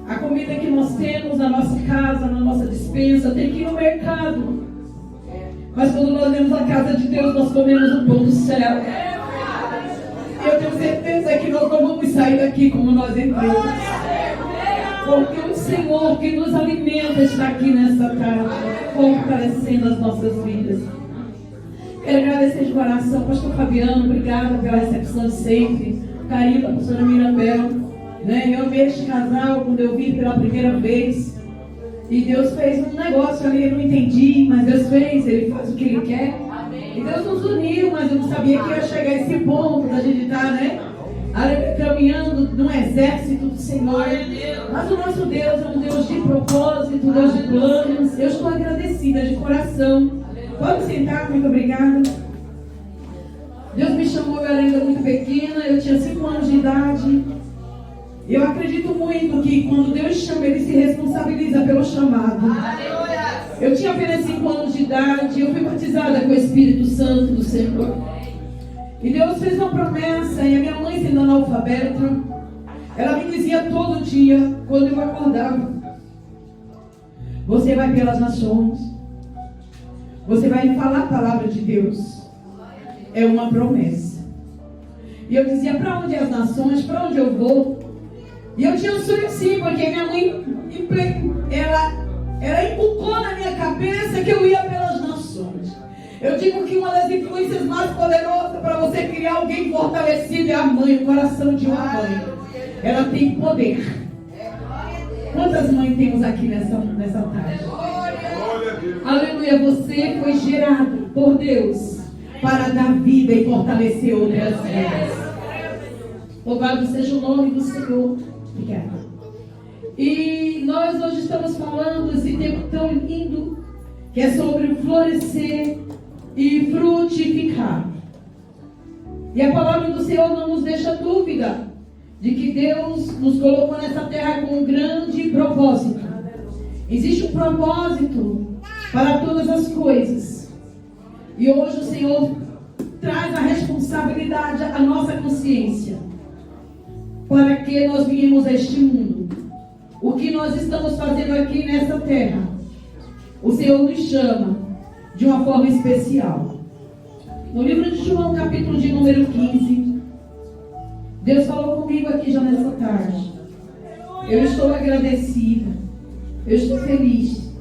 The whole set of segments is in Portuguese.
A comida que nós temos na nossa casa, na nossa despensa, tem que ir no mercado. Mas quando nós vemos a casa de Deus, nós comemos o pão do céu. Eu tenho certeza que nós não vamos sair daqui como nós entramos. Porque o Senhor que nos alimenta está aqui nessa tarde, fortalecendo as nossas vidas. Quero agradecer de coração, pastor Fabiano, obrigada pela recepção sempre. Carinho da pastora Mirabel. Eu amei este casal quando eu vi pela primeira vez. E Deus fez um negócio ali, eu não entendi, mas Deus fez, Ele faz o que Ele quer. E Deus nos uniu, mas eu não sabia que ia chegar a esse ponto da gente estar, caminhando num exército do Senhor. Mas o nosso Deus é um Deus de propósito, Deus de planos. Eu estou agradecida de coração. Pode sentar, muito obrigada. Deus me chamou, eu era ainda muito pequena, eu tinha 5 anos de idade. Eu acredito muito que quando Deus chama, Ele se responsabiliza pelo chamado. Eu tinha apenas 5 anos de idade, eu fui batizada com o Espírito Santo do Senhor. E Deus fez uma promessa, e a minha mãe, sendo analfabeta, ela me dizia todo dia, quando eu acordava: você vai pelas nações, você vai falar a palavra de Deus. É uma promessa. E eu dizia: para onde as nações, para onde eu vou? E eu tinha um sonho sim, porque minha mãe, ela inculcou na minha cabeça que eu ia pelas nações. Eu digo que uma das influências mais poderosas para você criar alguém fortalecido é a mãe, o coração de uma mãe. Ela tem poder. Quantas mães temos aqui nessa tarde? Aleluia, você foi gerado por Deus para dar vida e fortalecer outras vidas. Louvado seja o nome do Senhor. Obrigada. E nós hoje estamos falando esse tempo tão lindo, que é sobre florescer e frutificar. E a palavra do Senhor não nos deixa dúvida de que Deus nos colocou nessa terra com um grande propósito. Existe um propósito para todas as coisas. E hoje o Senhor traz a responsabilidade à nossa consciência. Para que nós viemos a este mundo? O que nós estamos fazendo aqui nessa terra? O Senhor nos chama de uma forma especial. No livro de João, capítulo de número 15, Deus falou comigo aqui já nessa tarde. Eu estou agradecida. Eu estou feliz.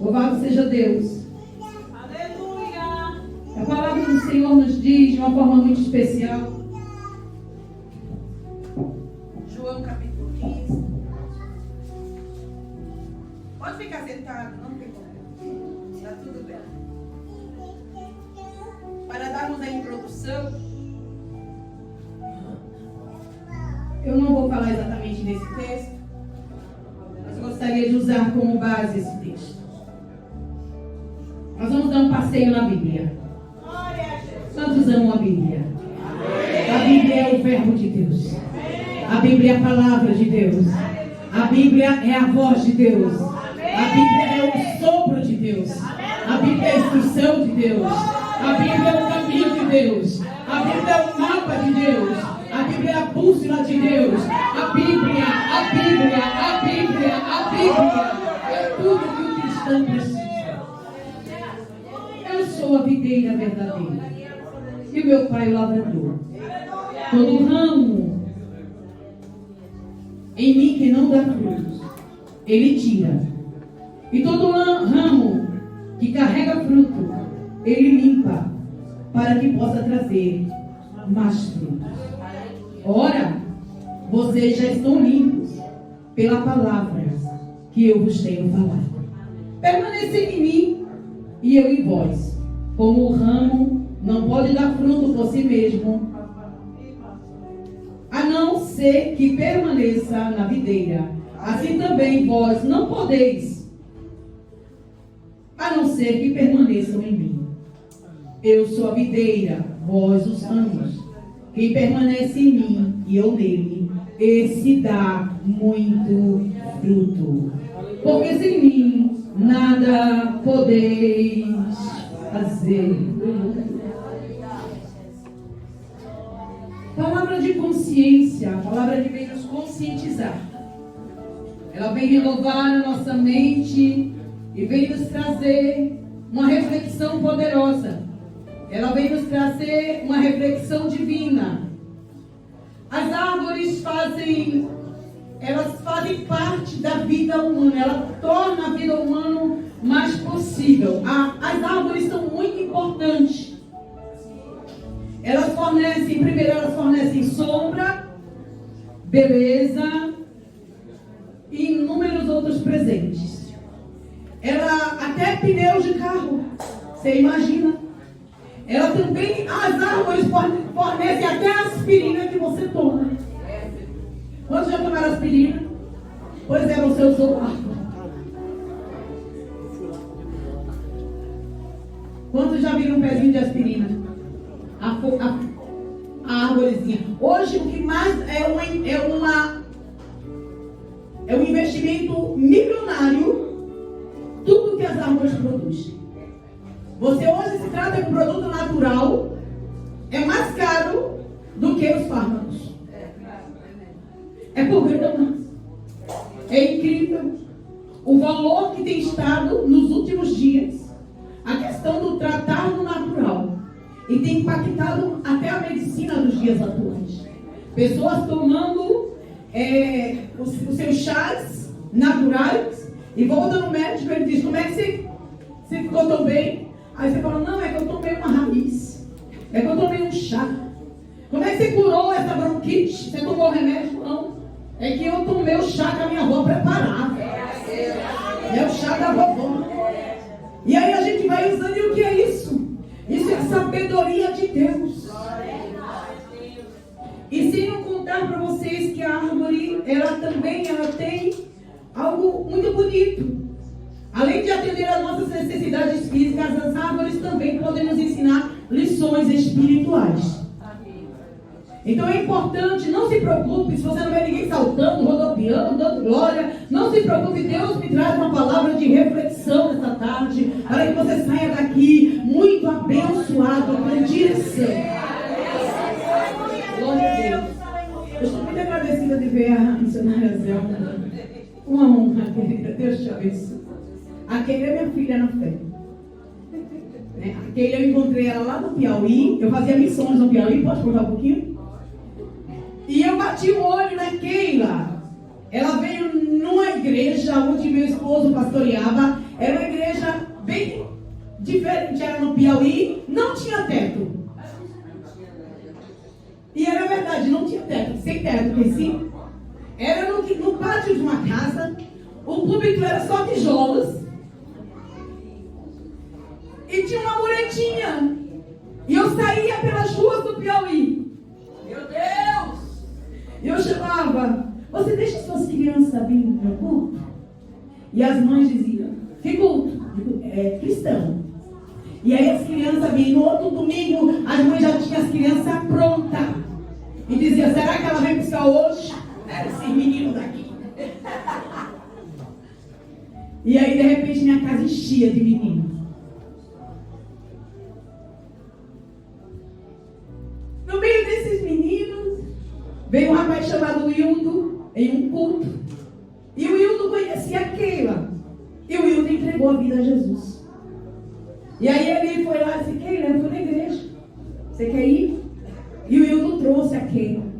Louvado seja Deus. Aleluia! A palavra do Senhor nos diz de uma forma muito especial. João capítulo 15. Pode ficar sentado, não tem problema. Está tudo bem. Para darmos a introdução, eu não vou falar exatamente nesse texto, mas gostaria de usar como base esse texto. Nós vamos dar um passeio na Bíblia. Quantos amam a Bíblia? A Bíblia é o verbo de Deus. A Bíblia é a palavra de Deus. A Bíblia é a voz de Deus. A Bíblia é o sopro de Deus. A Bíblia é a instrução de Deus. A Bíblia é o caminho de Deus. A Bíblia é o mapa de Deus. A Bíblia é a bússola de Deus. A Bíblia, a Bíblia, a Bíblia, a Bíblia é tudo que o cristão precisa. Eu sou a videira verdadeira e o meu pai o lavrador. Todo ramo em mim que não dá frutos, Ele tira. E todo ramo que carrega fruto, Ele limpa, para que possa trazer mais frutos. Ora, vocês já estão limpos pela palavra que eu vos tenho falado. Permanecei em mim e eu em vós. Como o ramo não pode dar fruto por si mesmo, a não ser que permaneça na videira, assim também vós não podeis, a não ser que permaneçam em mim. Eu sou a videira, vós os ramos. Quem permanece em mim e eu nele, esse dá muito fruto. Porque sem mim nada podeis fazer. Palavra de consciência, a palavra que vem nos conscientizar Ela vem renovar a nossa mente e vem nos trazer uma reflexão poderosa. Ela vem nos trazer uma reflexão divina. As árvores fazem parte da vida humana. Ela torna a vida humana mais possível. As árvores são muito importantes. Elas fornecem sombra, beleza e inúmeros outros presentes. Até pneus de carro, você imagina. As árvores fornecem até a aspirina que você toma. Quantos já tomaram aspirina? Pois é, você usou árvore. Quantos já viram um pezinho de aspirina? A árvorezinha. Hoje o que mais é um investimento milionário, tudo que as árvores produzem. Você hoje se trata de um produto natural, é mais caro do que os fármacos. É por grama. É incrível o valor que tem estado nos últimos dias, a questão do tratar no natural. E tem impactado até a medicina dos dias atuais. Pessoas tomando os seus chás naturais e volta no médico e ele diz: como é que você ficou tão bem? Aí você fala: não, é que eu tomei uma raiz, é que eu tomei um chá. Como é que você curou essa bronquite? Você tomou remédio? Não, é que eu tomei o chá que a minha avó preparava. É o chá da vovó. E aí a gente vai usando, e o que é isso? Isso é a sabedoria de Deus. E sem não contar para vocês que a árvore, ela tem algo muito bonito. Além de atender às nossas necessidades físicas, as árvores também podem nos ensinar lições espirituais. Então é importante, não se preocupe se você não vê ninguém saltando, rodopiando, dando glória. Não se preocupe, Deus me traz uma palavra de reflexão nessa tarde, para que você saia daqui muito abençoado, com direção. Glória a Deus. Eu estou muito agradecida de ver a missionária Zelda. Uma honra, querida. Deus te abençoe. A Keila é minha filha na fé. A Keila, eu encontrei ela lá no Piauí. Eu fazia missões no Piauí. Pode contar um pouquinho? E eu bati o olho na Keila. Ela veio numa igreja onde meu esposo pastoreava. Era uma igreja bem diferente. Era no Piauí. Não tinha teto. E era verdade, não tinha teto. Sem teto, porque sim. Era no pátio de uma casa. O púlpito era só tijolos. E tinha uma muretinha. E eu saía pelas ruas do Piauí. Meu Deus! E eu chamava: você deixa suas crianças virem para o culto? E as mães diziam: que culto? É cristão. E aí as crianças vinham. No outro domingo, as mães já tinham as crianças prontas. E diziam: será que ela vem buscar hoje? Era esse menino daqui. E aí, de repente, minha casa enchia de meninos. No meio desses meninos, veio um rapaz chamado Wildo, em um culto. E o Wildo conhecia a Keila. E o Wildo entregou a vida a Jesus. E aí ele foi lá e disse: Keila, eu fui na igreja. Você quer ir? E o Wildo trouxe a Keila.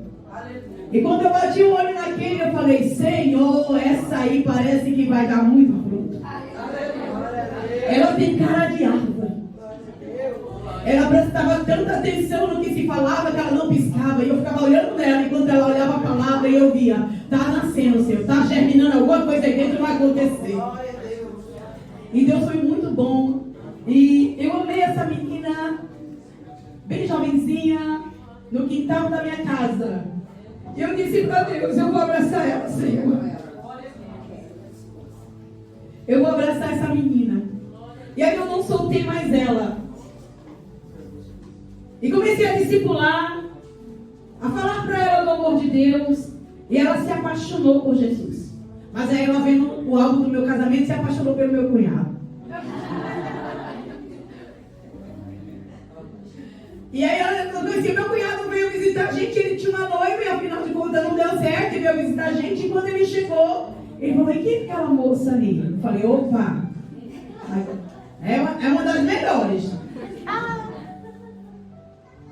E quando eu bati o olho na Keila, eu falei: Senhor, essa aí parece que vai dar muito fruto. Ela tem cara de árvore. Ela prestava tanta atenção no que se falava que ela não piscava. E eu ficava olhando nela enquanto ela olhava a palavra e eu via: tá nascendo, Senhor, tá germinando alguma coisa aí dentro, vai acontecer. E Deus foi muito bom. E eu amei essa menina, bem jovenzinha, no quintal da minha casa. E eu disse para Deus: eu vou abraçar ela, Senhor. Eu vou abraçar essa menina. E aí eu não soltei mais ela. E comecei a discipular, a falar para ela do amor de Deus. E ela se apaixonou por Jesus. Mas aí ela, vendo o álbum do meu casamento, se apaixonou pelo meu cunhado. E aí eu conheci, meu cunhado veio visitar a gente. Ele tinha uma noiva e afinal de contas não deu certo. Ele veio visitar a gente. E quando ele chegou, Ele falou, e quem é aquela moça ali? Eu falei, opa, é uma das melhores.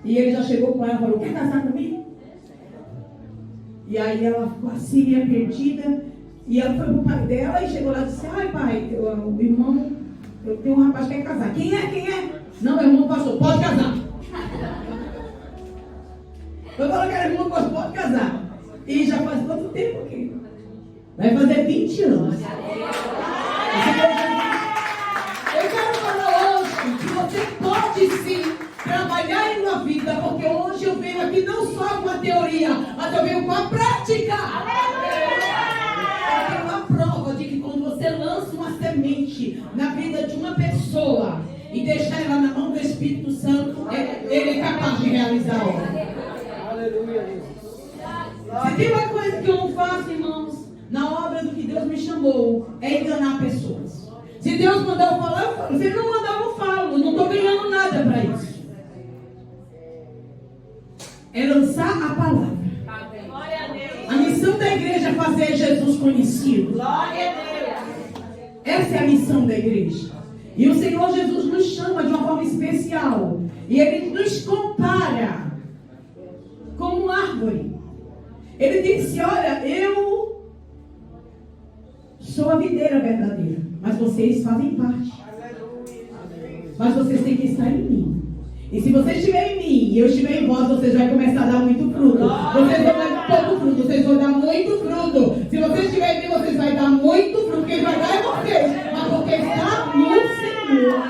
E ele já chegou com ela e falou, quer casar comigo? E aí ela ficou assim, meio perdida. E ela foi pro pai dela e chegou lá e disse, ai pai, o irmão, eu tenho um rapaz que quer casar. Quem é? Não, meu irmão pastor, pode casar. Eu falei que era irmão pastor, pode casar. E já faz quanto tempo aqui? Vai fazer 20 anos. Eu quero falar hoje que você pode sim trabalhar em uma vida, porque hoje eu venho aqui não só com a teoria, mas eu venho com a prática. Eu tenho uma prova de que quando você lança uma semente na vida de uma pessoa e deixa ela na mão do Espírito Santo, ele é capaz de realizar a obra. Se tem uma coisa que eu não faço, irmãos, na obra do que Deus me chamou, é enganar pessoas. Se Deus mandar eu falar, eu falo. Se Ele não mandar, eu não falo. Eu não estou ganhando nada para isso. É lançar a palavra. A missão da igreja é fazer Jesus conhecido. Essa é a missão da igreja. E o Senhor Jesus nos chama de uma forma especial. E Ele nos compara como uma árvore. Ele disse, olha, eu sou a videira verdadeira, mas vocês fazem parte. Mas vocês têm que estar em mim. E se você estiver em mim e eu estiver em vós, vocês vão começar a dar muito fruto. Vocês vão dar pouco fruto, vocês vão dar muito fruto. Se você estiver em mim, vocês vão dar muito fruto. Quem vai dar é vocês, mas porque está no Senhor.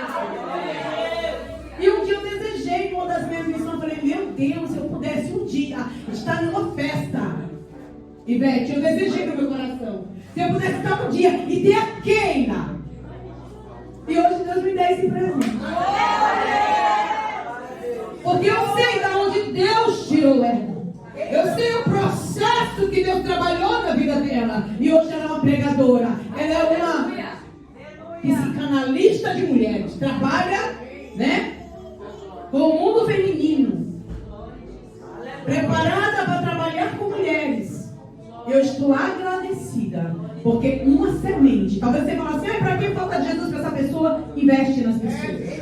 E um dia eu desejei, uma das minhas missões, eu falei, meu Deus, se eu pudesse um dia estar numa festa. Ivete, eu desejei no meu coração. Se eu pudesse estar um dia e ter a queima. E hoje Deus me dá esse presente. Porque eu sei de onde Deus tirou ela. Eu sei o processo que Deus trabalhou na vida dela. E hoje ela é uma pregadora. Ela é uma psicanalista de mulheres. Trabalha, né, com o mundo feminino. Preparada para trabalhar com mulheres. Eu estou agradecida. Porque uma semente. Talvez você fale assim, para quem falta Jesus para essa pessoa? Investe nas pessoas.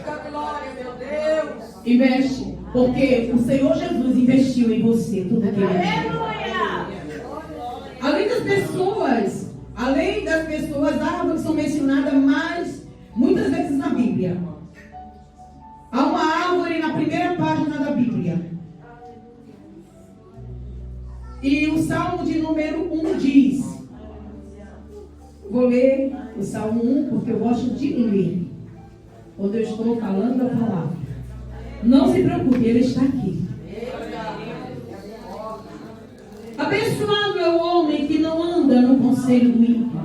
Investe. Porque o Senhor Jesus investiu em você tudo que Ele tem. Além das pessoas, árvores são mencionadas muitas vezes na Bíblia. Há uma árvore na primeira página da Bíblia. E o Salmo de número 1 diz, vou ler o Salmo 1 porque eu gosto de ler quando eu estou falando a palavra. Não se preocupe, ele está aqui. Abençoado é o homem que não anda no conselho do ímpio,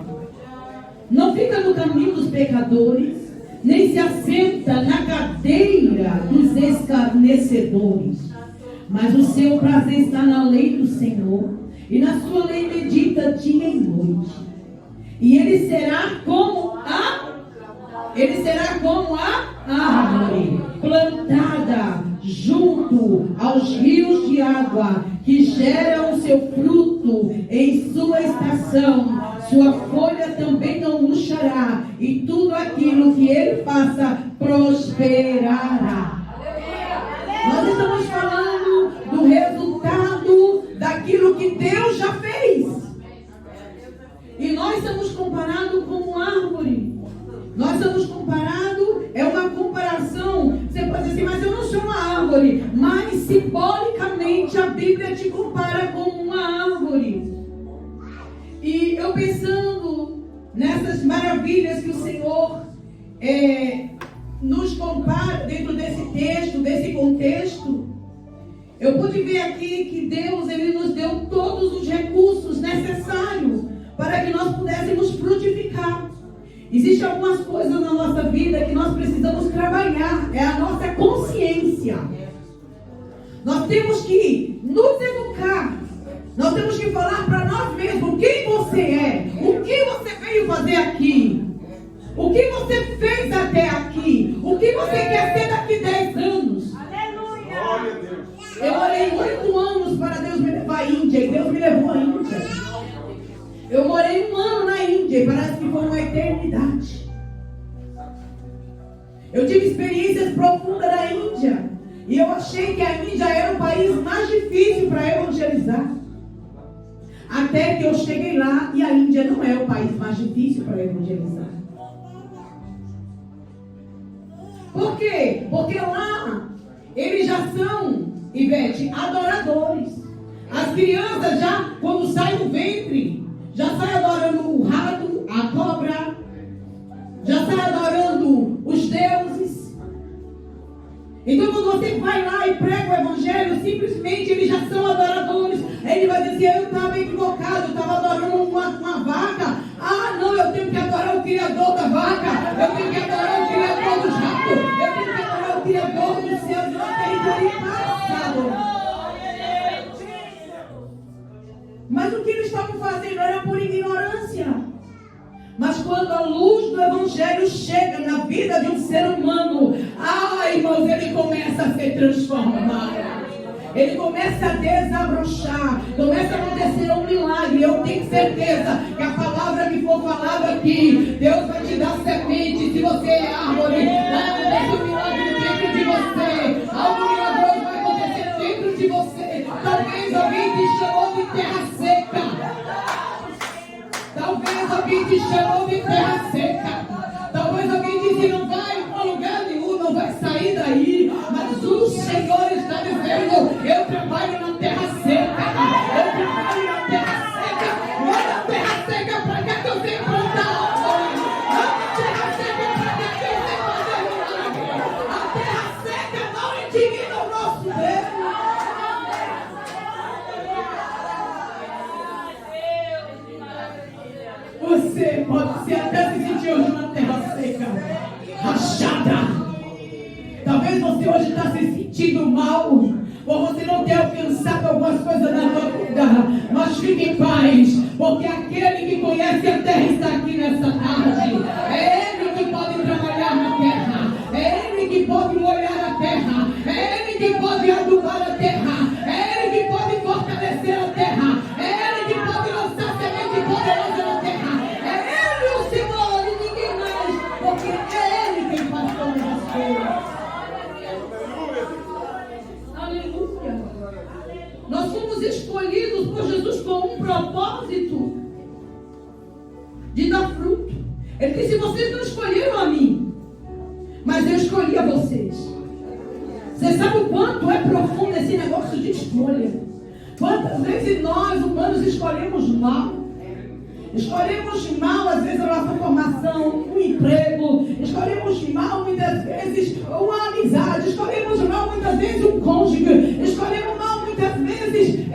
não fica no caminho dos pecadores, nem se assenta na cadeira dos escarnecedores. Mas o seu prazer está na lei do Senhor, e na sua lei medita dia e noite. E ele será como a árvore plantada junto aos rios de água, que gera o seu fruto em sua estação. Sua folha também não murchará, e tudo aquilo que ele faça prosperará. Nós estamos falando do resultado daquilo que Deus já fez. E nós estamos comparados como árvore. Nós estamos comparados, é uma comparação. Você pode dizer assim, mas eu não sou uma árvore. Mas simbolicamente a Bíblia te compara como uma árvore. E eu pensando nessas maravilhas que o Senhor nos compara dentro desse texto, desse contexto, eu pude ver aqui que Deus, Ele nos deu todos os recursos necessários para que nós pudéssemos frutificar. Existem algumas coisas na nossa vida que nós precisamos trabalhar. É a nossa consciência. Nós temos que nos educar. Nós temos que falar para nós mesmos quem você é. O que você veio fazer aqui. O que você fez até aqui. O que você quer ser daqui 10 anos. Aleluia. Eu orei 8 anos para Deus me levar à Índia. E Deus me levou à Índia. Eu morei 1 ano na Índia e parece que foi uma eternidade. Eu tive experiências profundas na Índia. E eu achei que a Índia era o país mais difícil para evangelizar. Até que eu cheguei lá e a Índia não é o país mais difícil para evangelizar. Por quê? Porque lá eles já são, Ivete, adoradores. As crianças já, quando saem do ventre, já saem adorando o rato, a cobra, já saem adorando os deuses. Então quando você vai lá e prega o evangelho, simplesmente eles já são adoradores. Aí ele vai dizer, eu estava equivocado, eu estava adorando uma vaca. Ah não, eu tenho que adorar o criador da vaca, eu tenho que adorar o criador dos ratos, eu tenho que adorar o criador dos céus. Mas o que eles estavam fazendo era por ignorância. Mas quando a luz do evangelho chega na vida de um ser humano, irmãos, ele começa a ser transformado. Ele começa a desabrochar, começa a acontecer um milagre. Eu tenho certeza que a palavra que for falada aqui, Deus vai te dar semente. Se você é árvore, vai acontecer um milagre dentro de você. Algo milagroso vai acontecer dentro de você. Talvez alguém te chamou de terra seca. Talvez alguém te chamou de terra seca. Talvez alguém disse, não vai para lugar nenhum, não vai sair daí. Mas o Senhor está dizendo, eu trabalho na terra seca. Eu trabalho na terra seca. Olha a terra seca para cá que eu tenho que plantar. Olha a terra seca para cá que eu tenho que fazer milagre. A terra seca não intimida o nosso Deus. Você pode ser até se sentir hoje na terra seca, rachada. Talvez você hoje está se sentindo mal, por você não ter alcançado algumas coisas na sua vida. Mas fique em paz, porque aquele que conhece a terra está aqui nessa tarde. É Ele que pode trabalhar na terra. É Ele que pode molhar a terra. É Ele que pode adubar a terra. É Ele que pode fortalecer a terra. É Ele que pode lançar semente poderosa na terra. É Ele o Senhor e ninguém mais, porque é Ele quem faz todas as coisas. Aleluia. Nós fomos escolhidos por Jesus com um propósito de dar fruto. Ele disse, vocês não escolheram a mim, mas eu escolhi a vocês. Você sabe o quanto é profundo esse negócio de escolha? Quantas vezes nós humanos escolhemos mal? Escolhemos mal, às vezes, a nossa formação, um emprego. Escolhemos mal, muitas vezes, uma amizade. Escolhemos mal, muitas vezes, um cônjuge. Escolhemos mal, muitas vezes,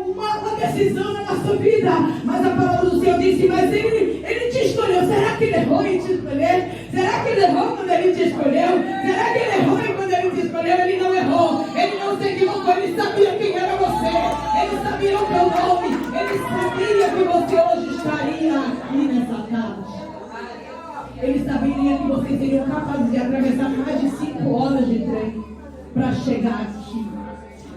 uma decisão na nossa vida. Mas a palavra do Senhor disse, mas ele te escolheu. Será que ele errou em te escolher? Será que ele errou quando ele te escolheu? Será que ele errou quando ele te escolheu? Ele não errou. Ele não se equivocou. Ele sabia quem era você. Ele sabia o teu nome. Ele sabia que você hoje estaria aqui nessa tarde. Ele saberia que vocês seriam capazes de atravessar mais de 5 horas de trem para chegar aqui.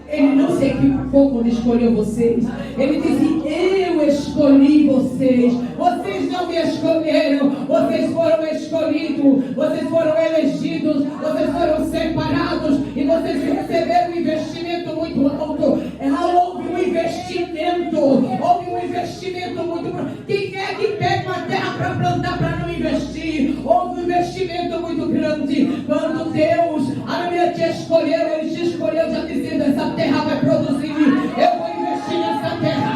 Ele não se equivocou quando escolheu vocês. Ele disse, eu escolhi vocês. Vocês não me escolheram. Vocês foram escolhidos. Vocês foram elegidos. Vocês foram separados. E vocês receberam um investimento muito alto. Houve um investimento. Houve um investimento muito. Quem é que pega uma terra para plantar para não investir? Houve um investimento muito grande. Quando Deus, aleluia, te escolheu, Ele te escolheu já dizendo, essa terra vai produzir. Eu vou investir nessa terra.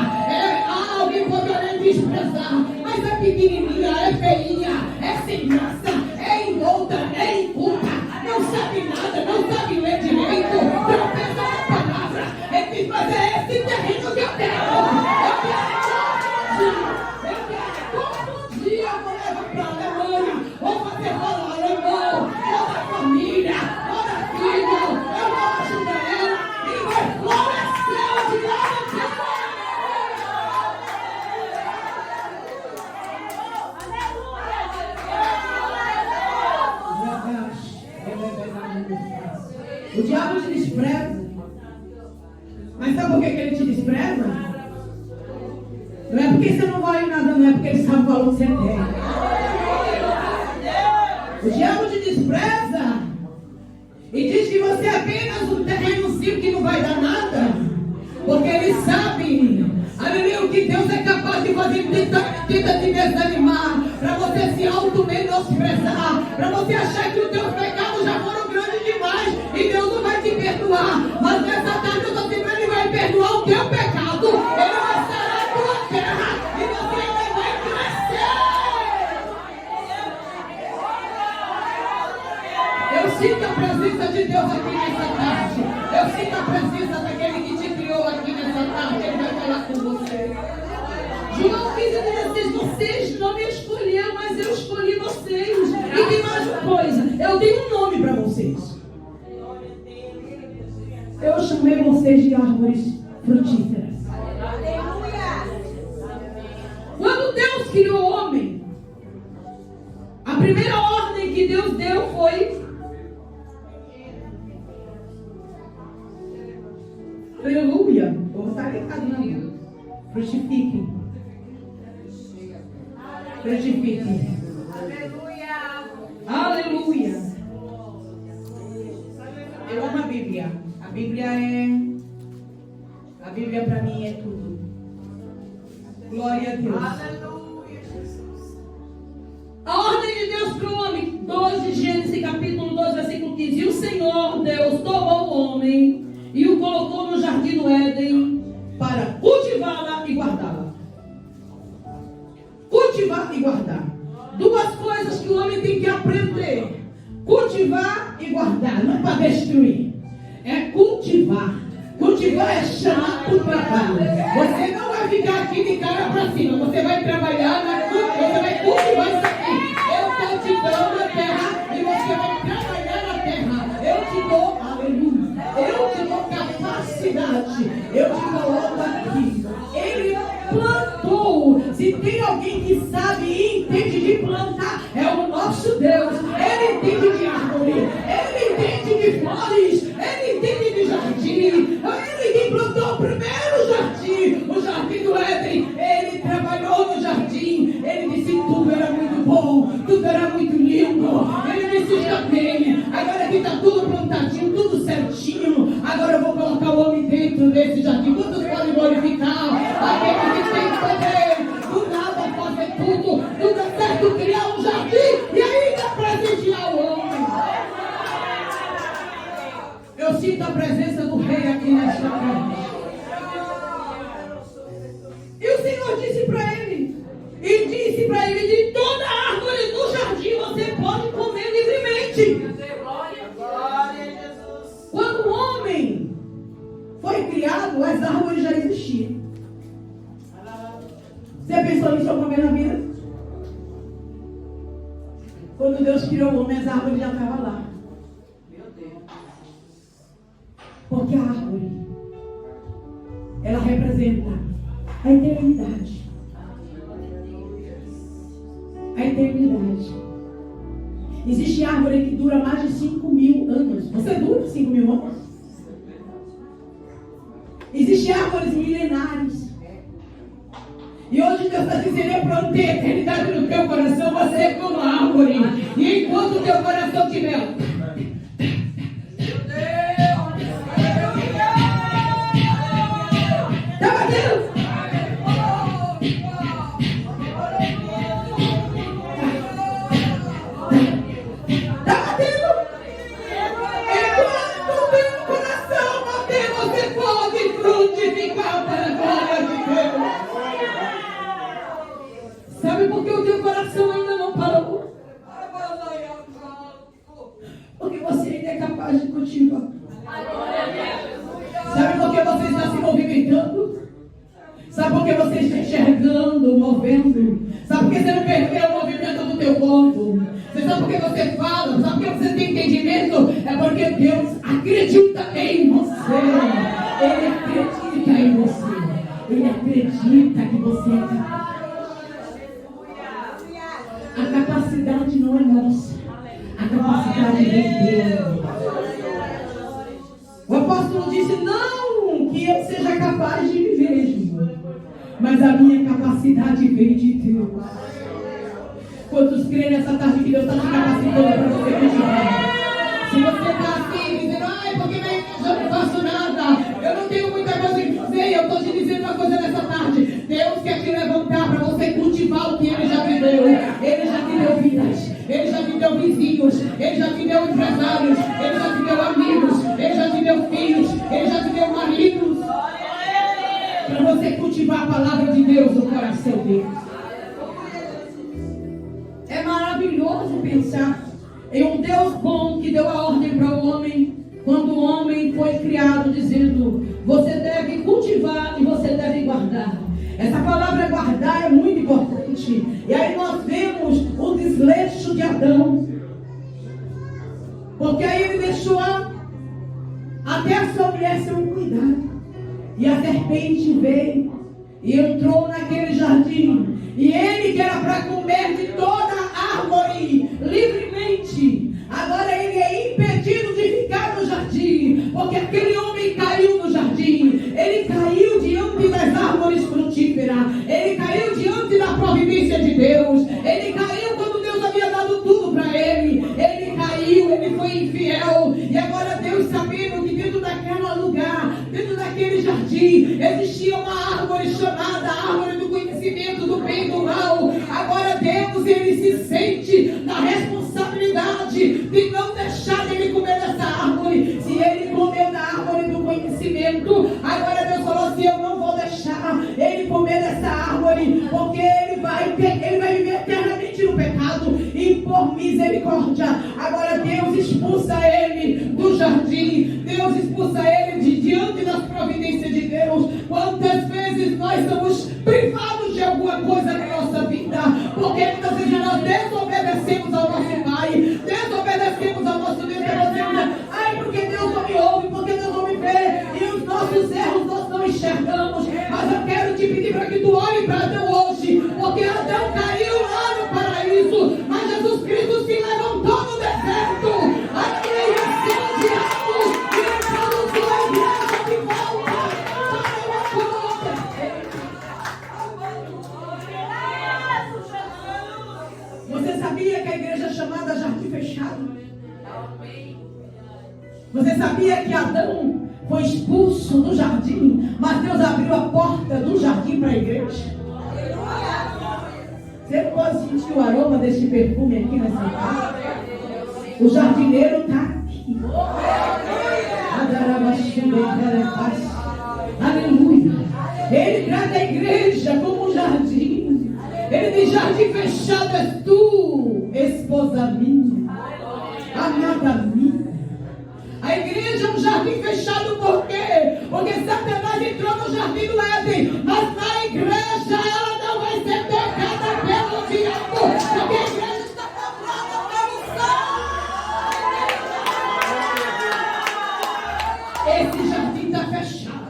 Alguém poderia desprezar, mas é pequenininha, é feinha, é sem graça, é envolta, é inculta, não sabe nada, não sabe ler direito, tropeça na palavra. Ele diz, mas é esse terreno que eu quero. Eu quero todo dia, eu vou levar para a Alemanha, vou fazer rolar alemão, toda a família, toda filha, eu vou ajudar ela e vai florescer de lá na terra. O diabo te despreza. Mas sabe por que ele te despreza? Não é porque você não vale nada, não é porque porque ele sabe o valor que você tem. O diabo te despreza e diz que você é apenas um terrenozinho que não vai dar nada, porque ele sabe, aleluia, o que Deus é capaz de fazer. Tenta te desanimar, para você se auto-menosprezar, para você achar que os teus pecados já foram grandes demais e Deus não vai te perdoar. Mas nessa tarde eu estou dizendo, ele vai perdoar o teu pecado, ele vai sarar a tua terra e você ainda vai crescer. Eu sinto a presença de Deus aqui nessa tarde. Eu sinto a presença daquele que te criou aqui nessa tarde. Ele vai falar com você. João 15:16, vocês não me escolheram, mas eu escolhi vocês. E tem mais uma coisa, eu tenho um nome para vocês. Eu chamei vocês de árvores frutíferas. Quando Deus criou o homem, a primeira ordem que Deus deu foi: aleluia, vou estar ligado na minha. Frutifiquem. Frutifiquem. Aleluia. Aleluia. Eu amo a Bíblia. A Bíblia para mim é tudo. Glória a Deus. Aleluia, Jesus. A ordem de Deus para o homem. 12 Gênesis capítulo 12, versículo 15. E o Senhor Deus tomou o homem e o colocou no jardim do Éden para cultivá-la e guardá-la. Cultivar e guardar. Duas coisas que o homem tem que aprender: cultivar e guardar. Não é para destruir, é cultivar. Cultivar é chamar para o trabalho. Você não vai ficar aqui de cara para cima. Você vai trabalhar, você vai cultivar isso aqui. Eu estou te dando a terra e você vai trabalhar na terra. Eu te dou, aleluia, eu te dou capacidade. Eu te coloco aqui. Ele plantou. Se tem alguém que sabe e entende de plantar, é o nosso Deus. Ele entende de árvore, ele entende de flores, ele entende de jardim. Ele que plantou o primeiro jardim, o jardim do Éden. Ele trabalhou no jardim. Ele disse: tudo era muito bom, tudo era muito lindo. Ele disse: já tem, agora que está tudo plantadinho, tudo certinho, agora eu vou colocar o homem dentro desse jardim. Quantos podem glorificar aquele que tem poder do nada fazer tudo é certo, criar um jardim e ainda presentear o homem. Eu sinto a presença do rei aqui nesta tarde. E o Senhor disse para ele, de toda árvore do jardim você pode comer livremente. Quando o homem foi criado, as árvores já existiam. Você pensou nisso alguma vez na vida? Quando Deus criou o homem, as árvores já estavam lá. Porque a árvore, ela representa a eternidade. A eternidade. Existe árvore que dura mais de 5.000 anos. Você dura 5.000 anos? Existem árvores milenares. E hoje Deus está dizendo: eu plantei a eternidade no teu coração. Você é como a árvore. E enquanto o teu coração tiver... Sabe por que o teu coração ainda não parou? Porque você ainda é capaz de continuar. Sabe por que você está se movimentando? Sabe por que você está enxergando, movendo? Sabe por que você não perdeu o movimento do teu corpo? Você sabe por que você fala? Sabe por que você tem entendimento? É porque Deus acredita em você. Ele acredita em você. Ele acredita que você é capaz. A capacidade não é nossa. A capacidade é de Deus. O apóstolo disse: não que eu seja capaz de viver, mas a minha capacidade capacidade vem de Deus. Quantos creem nessa tarde que Deus está te capacitando para você cultivar? Se você está assim, dizendo, ai, porque na igreja eu não faço nada, eu não tenho muita coisa que fazer, eu estou te dizendo uma coisa nessa tarde. Deus quer te levantar para você cultivar o que Ele já te deu. Ele já te deu vidas, Ele já te deu vizinhos, Ele já te deu empresários, Ele já te deu amigos, Ele já te deu filhos, Ele já te deu maridos. Para você cultivar a palavra de Deus no coração dele. É maravilhoso pensar em um Deus bom que deu a ordem para o homem, quando o homem foi criado, dizendo: você deve cultivar e você deve guardar. Essa palavra guardar é muito importante. E aí nós vemos o desleixo de Adão, porque aí ele deixou até a sua mulher ser um cuidado. E a serpente veio e entrou naquele jardim. E ele, que era para comer de toda a árvore livremente, agora ele é impedido de ficar no jardim, porque aquele homem caiu no jardim. Ele caiu diante das árvores frutíferas. Ele caiu diante da providência de Deus. Ele caiu quando Deus havia dado tudo para ele. Ele caiu, ele foi infiel. E agora Deus, sabendo que dentro daquele lugar, dentro daquele jardim, existia uma árvore chamada árvore do conhecimento do bem e do mal. Agora Deus, ele se sente na responsabilidade de não deixar ele comer dessa árvore. Se ele comeu da árvore do conhecimento, agora Deus falou assim: eu não vou deixar ele comer dessa árvore, porque ele vai viver eternamente no pecado. E por misericórdia, agora Deus expulsa ele do jardim. Deus expulsa ele de diante das providências de Deus. Quantas vezes nós somos privados de alguma coisa na nossa vida, porque muitas vezes nós desobedecemos ao nosso Pai, desobedecemos ao nosso Deus, ai, porque Deus não me ouve, porque Deus não me vê, e os nossos erros nós não enxergamos. Mas eu quero te pedir para que tu olhe para Adão hoje, porque Adão caiu lá no paraíso, mas Jesus Cristo se levantou no deserto. Aqui ele venceu o diabo e ele produziu a igreja de volta para acontecer. Você sabia que a igreja é chamada Jardim Fechado? Você sabia que Adão foi expulso do jardim, mas Deus abriu a porta do jardim para a igreja? Você pode sentir o aroma deste perfume aqui nessa casa? O jardineiro está aqui. Aleluia. Ele trata a igreja como um jardim. Ele diz: jardim fechado és tu, esposa minha, amada minha. A igreja é um jardim fechado por quê? Porque Satanás entrou no jardim do Éden, mas na igreja ela não vai ser tocada pelo diabo, porque a igreja está comprada pelo sangue. Esse jardim está fechado.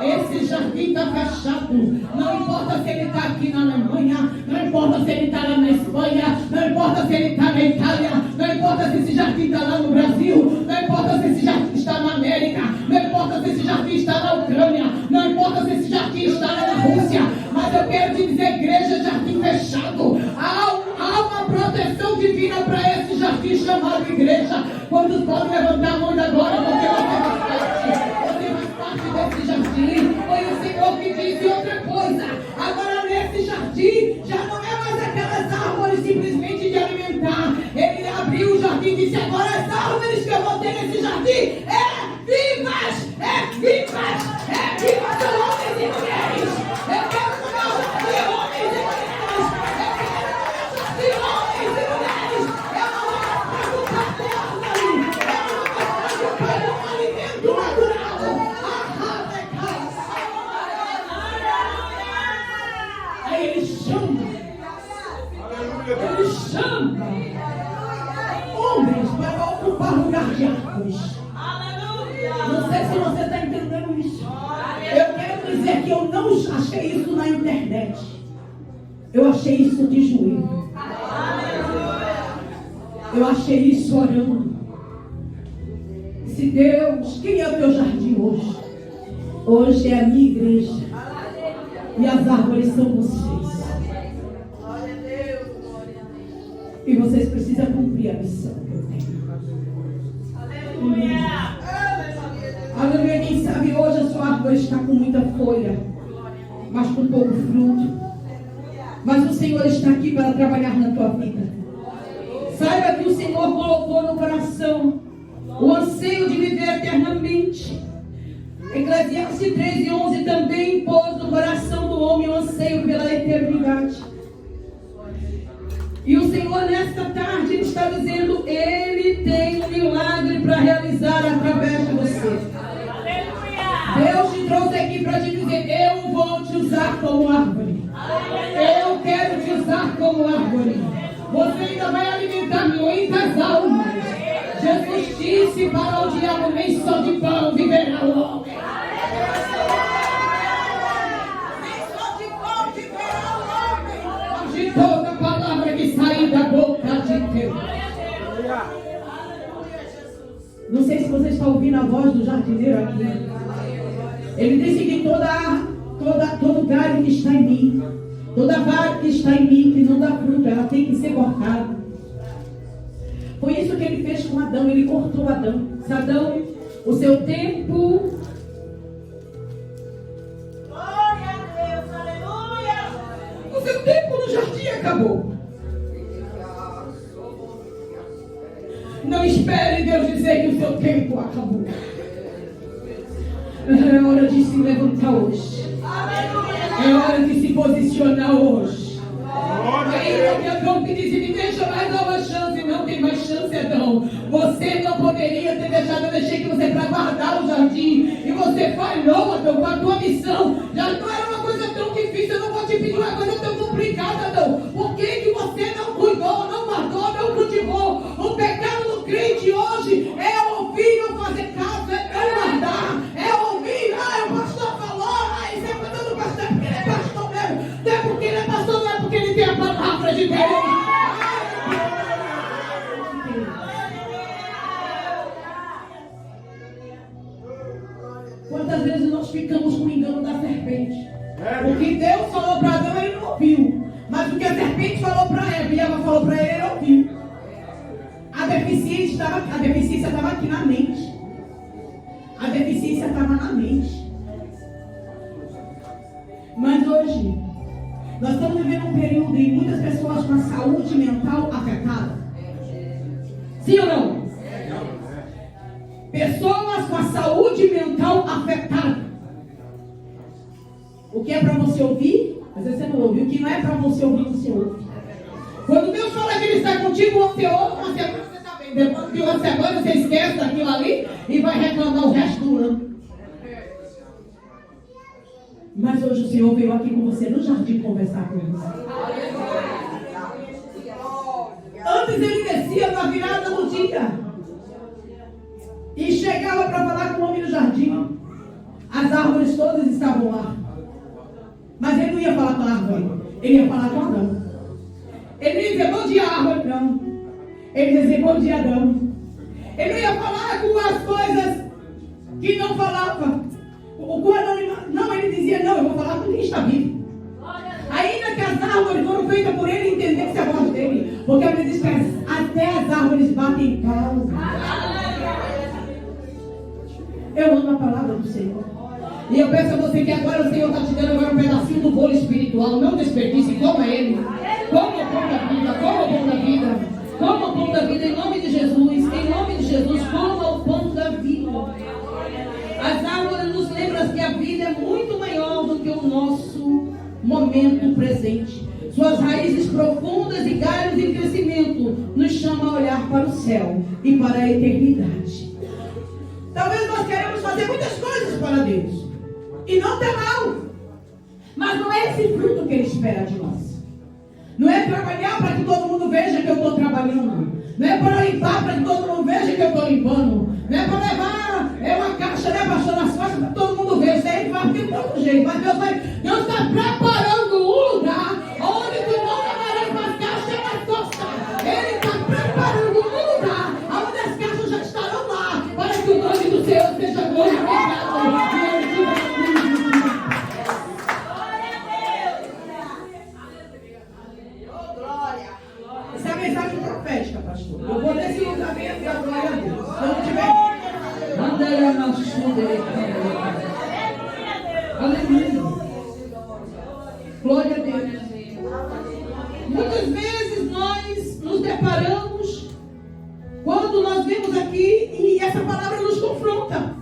Esse jardim está fechado. Não importa se ele está aqui na Alemanha, não importa se ele está lá na Espanha, não importa se ele está na Itália, não importa se esse jardim está lá no Brasil, não importa se esse jardim está na América, não importa se esse jardim está na Ucrânia, não importa se esse jardim está lá na Rússia, mas eu quero te dizer, igreja, jardim fechado. Há uma proteção divina para esse jardim chamado igreja. Quantos podem levantar a mão agora, porque você faz parte desse jardim? Foi o Senhor que disse outra coisa. Agora nesse jardim já não é mais aquelas árvores simplesmente de alimentar. Ele abriu o jardim e disse: agora as árvores que eu vou ter nesse jardim vivas, vivas são homens e mulheres. Eu quero no meu jardim homens e mulheres. Eu quero no meu jardim homens e mulheres. Eu não vou preocupar com árvore. Eu não vou preocupar com um alimento natural. Aí ele chama. Ele chama homens para ocupar lugar de árvores. Não sei se você está entendendo isso. Eu quero dizer que eu não achei isso na internet. Eu achei isso de joelho. Eu achei isso orando. Se Deus, quem é o teu jardim hoje? Hoje é a minha igreja. E as árvores são vocês. E vocês precisam cumprir a missão que eu tenho. Aleluia. Quem sabe hoje a sua árvore está com muita folha, mas com pouco fruto. Mas o Senhor está aqui para trabalhar na tua vida. Saiba que o Senhor colocou no coração o anseio de viver eternamente. Eclesiastes 3:11 também pôs no coração do homem o anseio pela eternidade. E o Senhor nesta tarde está dizendo: Ele tem um milagre para realizar através de você. Deus te trouxe aqui para te dizer: eu vou te usar como árvore. Eu quero te usar como árvore. Você ainda vai alimentar muitas almas. Jesus disse para o diabo: nem só de pão viverá o homem. Nem só de pão viverá o homem, mas de toda palavra que sair da boca de Deus. Não sei se você está ouvindo a voz do jardineiro aqui. Ele disse que todo galho que está em mim, toda vara que está em mim, que não dá fruto, ela tem que ser cortada. Foi isso que ele fez com Adão. Ele cortou Adão. Adão, o seu tempo... Glória a Deus, aleluia! O seu tempo no jardim acabou. Não espere Deus dizer que o seu tempo acabou. É hora de se levantar hoje. É hora de se posicionar hoje. Ainda que Adão te disse: me deixa mais uma chance. Não tem mais chance, Adão. Você não poderia ter deixado, eu deixei que você para guardar o jardim. E você falhou, Adão, com a tua missão. Já não era uma coisa tão difícil. Eu não vou te pedir uma coisa tão complicada, Adão. Por que você não cuidou, não guardou, não cultivou? O pecado do crente hoje é ouvir, não fazer caso, é não guardar, é ouvir. O pastor falou, isso é coisa do pastor, porque ele é pastor mesmo. Não é porque ele é pastor, não é porque ele tem a palavra de Deus. Quantas vezes nós ficamos com o engano da serpente? O que Deus falou para Adão, ele não ouviu. Mas o que a serpente falou para Eva e Eva falou para ele, ele ouviu. A deficiência estava aqui na mente. A deficiência estava na mente. Mas hoje, nós estamos vivendo um período em muitas pessoas com a saúde mental afetada. Sim ou não? Pessoas com a saúde mental afetada. O que é para você ouvir, às vezes você não ouve. O que não é para você ouvir, você ouve. Quando Deus fala que Ele está contigo, você ouve, uma semana você está bem. Depois de uma semana você esquece daquilo ali e vai reclamar o resto do ano. Mas hoje o Senhor veio aqui com você no jardim conversar com você. Antes ele descia na virada do dia e chegava para falar com o homem no jardim. As árvores todas estavam lá. Mas ele não ia falar com a árvore, ele ia falar com Adão. Ele não ia dizer bom dia, árvore, não. Ele ia dizer bom dia, Adão. Ele não ia falar com as coisas que não falava. Não, ele dizia: não, eu vou falar com quem está vivo. Ainda que as árvores foram feitas por ele, entender que é a voz dele. Porque a Bíblia diz que até as árvores batem palmas. Eu amo a palavra do Senhor. E eu peço a você que agora o Senhor está te dando agora um pedacinho do bolo espiritual. Não desperdice, coma ele. Coma o pão da vida, coma o pão da vida. Coma o pão da vida em nome de Jesus. Em nome de Jesus, coma o pão da vida. As árvores nos lembram que a vida é muito maior do que o nosso momento presente. Suas raízes profundas e galhos em crescimento nos chamam a olhar para o céu e para a eternidade. Talvez nós queremos fazer muitas coisas para Deus. E não tem mal. Mas não é esse fruto que Ele espera de nós. Não é trabalhar para que todo mundo veja que eu estou trabalhando. Não é para limpar para que todo mundo veja que eu estou limpando. Não é para levar uma caixa, né, pastor, nas costas para que todo mundo veja. Isso aí vai ter todo jeito. Mas Deus está preparando um lugar onde tu não levarás mais caixa nas costas. Ele está preparando um lugar onde as caixas já estarão lá para que o nome do Senhor seja glorificado. Essa mensagem pastor. Eu vou nesse lugar bem aqui, a glória a Deus. Se eu não tiver... Aleluia. Glória a Deus. Muitas vezes nós nos deparamos quando nós vemos aqui e essa palavra nos confronta.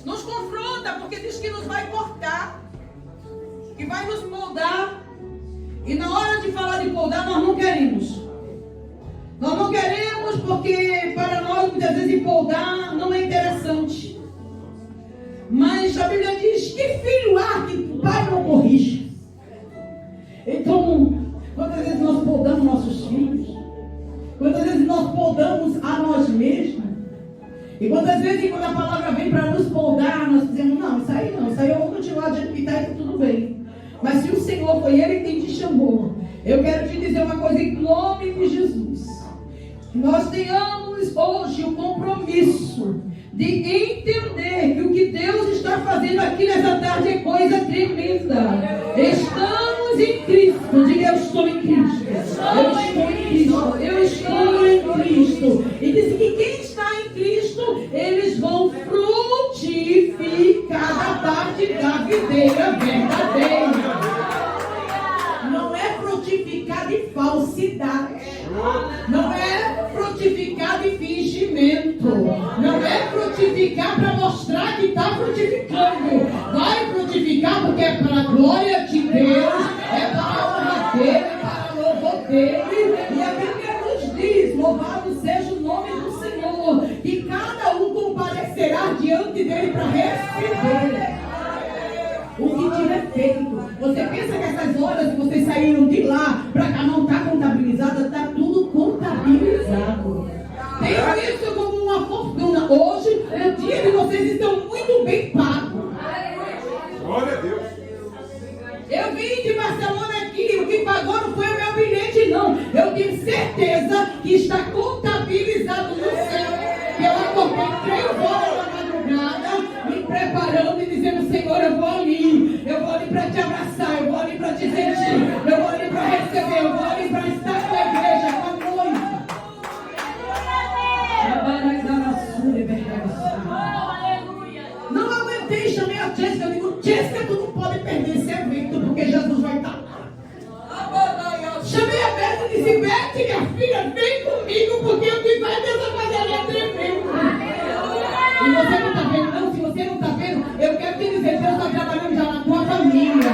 Nos confronta porque diz que nos vai cortar, que vai nos moldar. E na hora de falar de moldar, nós não queremos. Nós não queremos porque para nós muitas vezes moldar não é interessante. Mas a Bíblia diz que filho há que o pai não corrige. Então, quantas vezes nós moldamos nossos filhos? Quantas vezes nós moldamos a nós mesmos? E quantas vezes quando a palavra vem para nos moldar, nós dizemos, não, isso aí não, isso aí eu vou continuar do jeito que está e tudo bem. Mas se o Senhor foi Ele quem te chamou, eu quero te dizer uma coisa em nome de Jesus. Que nós tenhamos hoje o compromisso de entender que o que Deus está fazendo aqui nessa tarde é coisa tremenda. Estamos em Cristo. Diga, eu estou em Cristo. Eu estou em Cristo. Eu estou em Cristo. E diz que quem está em Cristo, eles vão frutificar da parte da videira verdadeira. Não é frutificar de falsidade. Não é frutificar de fingimento. Não é frutificar para mostrar que está frutificando. Vai frutificar porque é para a glória de Deus, é para a honra dele, é para o louvor dele. E a Bíblia nos diz, louvado seja o nome do Senhor, que cada um comparecerá diante dele para receber o que tiver feito. Você pensa que essas horas que vocês saíram de lá para cá não está contabilizada? Está tudo contabilizado. Tenho isso como uma fortuna. Hoje é dia de vocês estão muito bem pagos. Glória a Deus. Eu vim de Barcelona aqui, o que pagou não foi o meu bilhete, não. Eu tenho certeza que está contabilizado no céu. Eu acordei 3 horas da madrugada, me preparando e dizendo, Senhor, eu vou ali para te abraçar, eu vou ali para te sentir, eu vou ali para receber, eu vou ali para estar com a igreja, com a noiva. Não aguentei, chamei a Jéssica, eu digo, Jéssica, tu não pode perder esse evento, porque Jesus vai estar lá. Chamei a Beth e disse, Beth, minha filha, vem comigo, porque o que vai dessa fazer é tremendo. E você não está vendo, não? Se você não está vendo, eu quero te dizer, Deus está trabalhando já na tua família.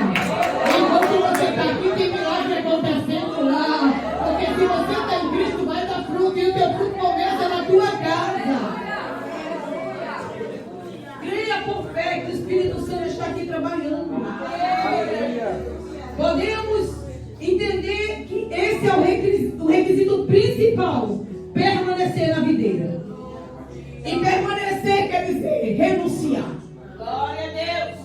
Enquanto você está aqui, tem milagre acontecendo lá. Porque se você está em Cristo, vai dar fruto, e o teu fruto começa na tua casa. Creia por fé que o Espírito Santo está aqui trabalhando. Podemos entender que esse é o requisito principal, permanecer na videira. E permanecer quer dizer renunciar. Glória a Deus.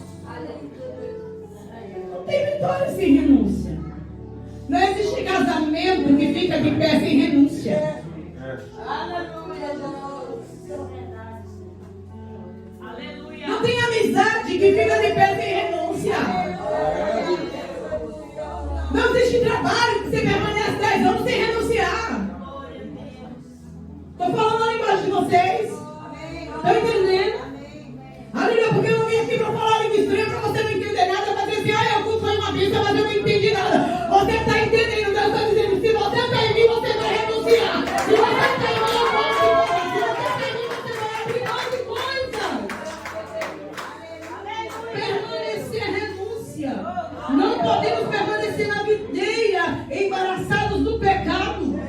Não tem vitória sem renúncia. Não existe casamento que fica de pé sem renúncia. Não tem amizade que fica de pé sem renúncia. Não existe trabalho que você permanece 10 anos sem renunciar. Estou falando a linguagem de vocês. Estão entendendo? Aleluia, porque eu não vim aqui para falar língua estranha para você não entender nada, para dizer assim, eu culto uma bênção, mas eu não entendi nada. Você está entendendo? Deus está dizendo, se você está em mim, você vai renunciar. Se você está em mim, eu vou embora. Se você está em mim, você vai abrir mão de coisas. Permanecer é renúncia. Não podemos permanecer na videira, embaraçados do pecado.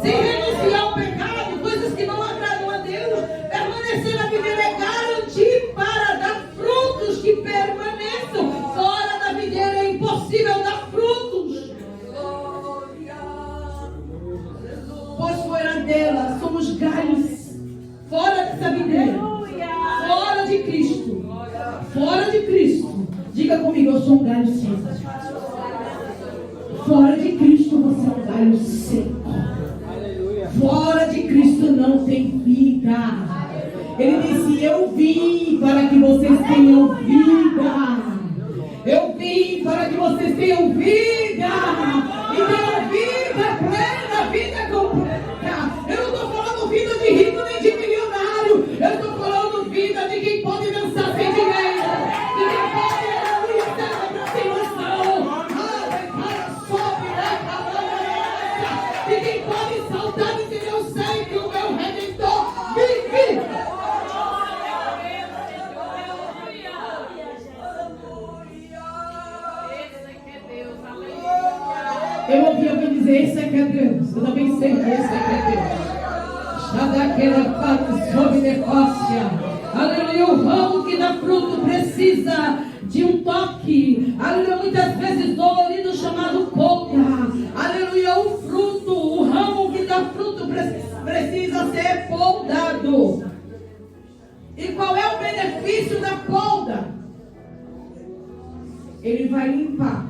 Sem renunciar ao pecado, coisas que não agradam a Deus. Permanecer na videira é garantir para dar frutos que permaneçam. Fora da videira é impossível dar frutos. Pois fora dela somos galhos. Fora dessa videira. Fora de Cristo. Fora de Cristo. Diga comigo, eu sou um galho seco. Fora de Cristo você é um galho seco. Fora de Cristo não tem vida. Ele disse, eu vim para que vocês tenham vida. Eu vim para que vocês tenham vida. E tenham vida plena, vida Eu ouvi alguém dizer, esse é que é Deus. Eu também sei que esse é que é Deus. Está daquela parte sob negócia. Aleluia, o ramo que dá fruto precisa de um toque. Aleluia, muitas vezes dolorido chamado poda. Aleluia, o fruto, o ramo que dá fruto precisa ser podado. E qual é o benefício da poda? Ele vai limpar.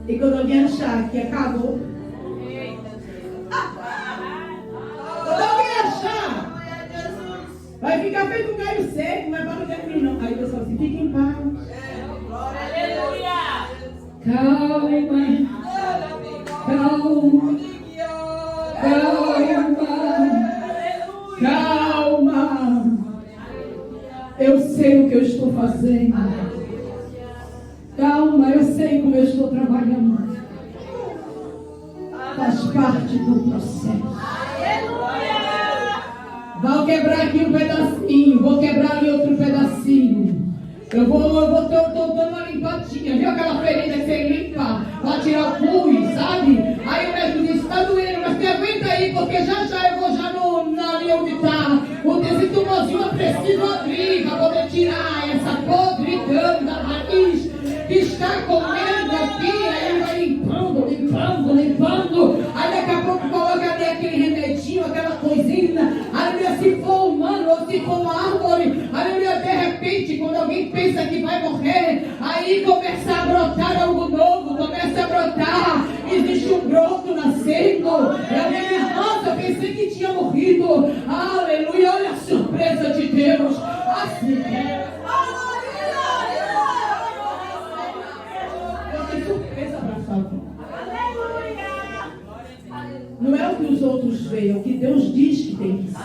E quando alguém achar que acabou, quando alguém achar, vai ficar feito um galho seco, mas para não terminar não. Aí o pessoal assim, fica em paz. Calma, calma. Eu sei o que eu estou fazendo. Calma, eu sei como eu estou trabalhando. Faz parte do processo. Vou quebrar aqui um pedacinho, vou quebrar ali outro pedacinho. Eu vou dando uma limpadinha. Viu aquela ferida que você limpa para tirar o pus, sabe? Aí o médico disse, está doendo, mas você aguenta aí, porque já eu vou já ali onde está. O desentumozinho eu preciso abrir para poder tirar essa podridão da raiz que está comendo aqui. Aí ele vai limpando. Aí daqui a pouco coloca ali aquele remedinho, aquela coisinha. Aí se for humano ou se for uma árvore, aí de repente, quando alguém pensa que vai morrer, aí começa a brotar algo novo, começa a brotar. Existe um broto nascendo. Nossa, eu pensei que tinha morrido. Aleluia, olha a surpresa de Deus. Assim é. Surpresa para salvar. Não é o que os outros veem, é o que Deus diz que tem que ser.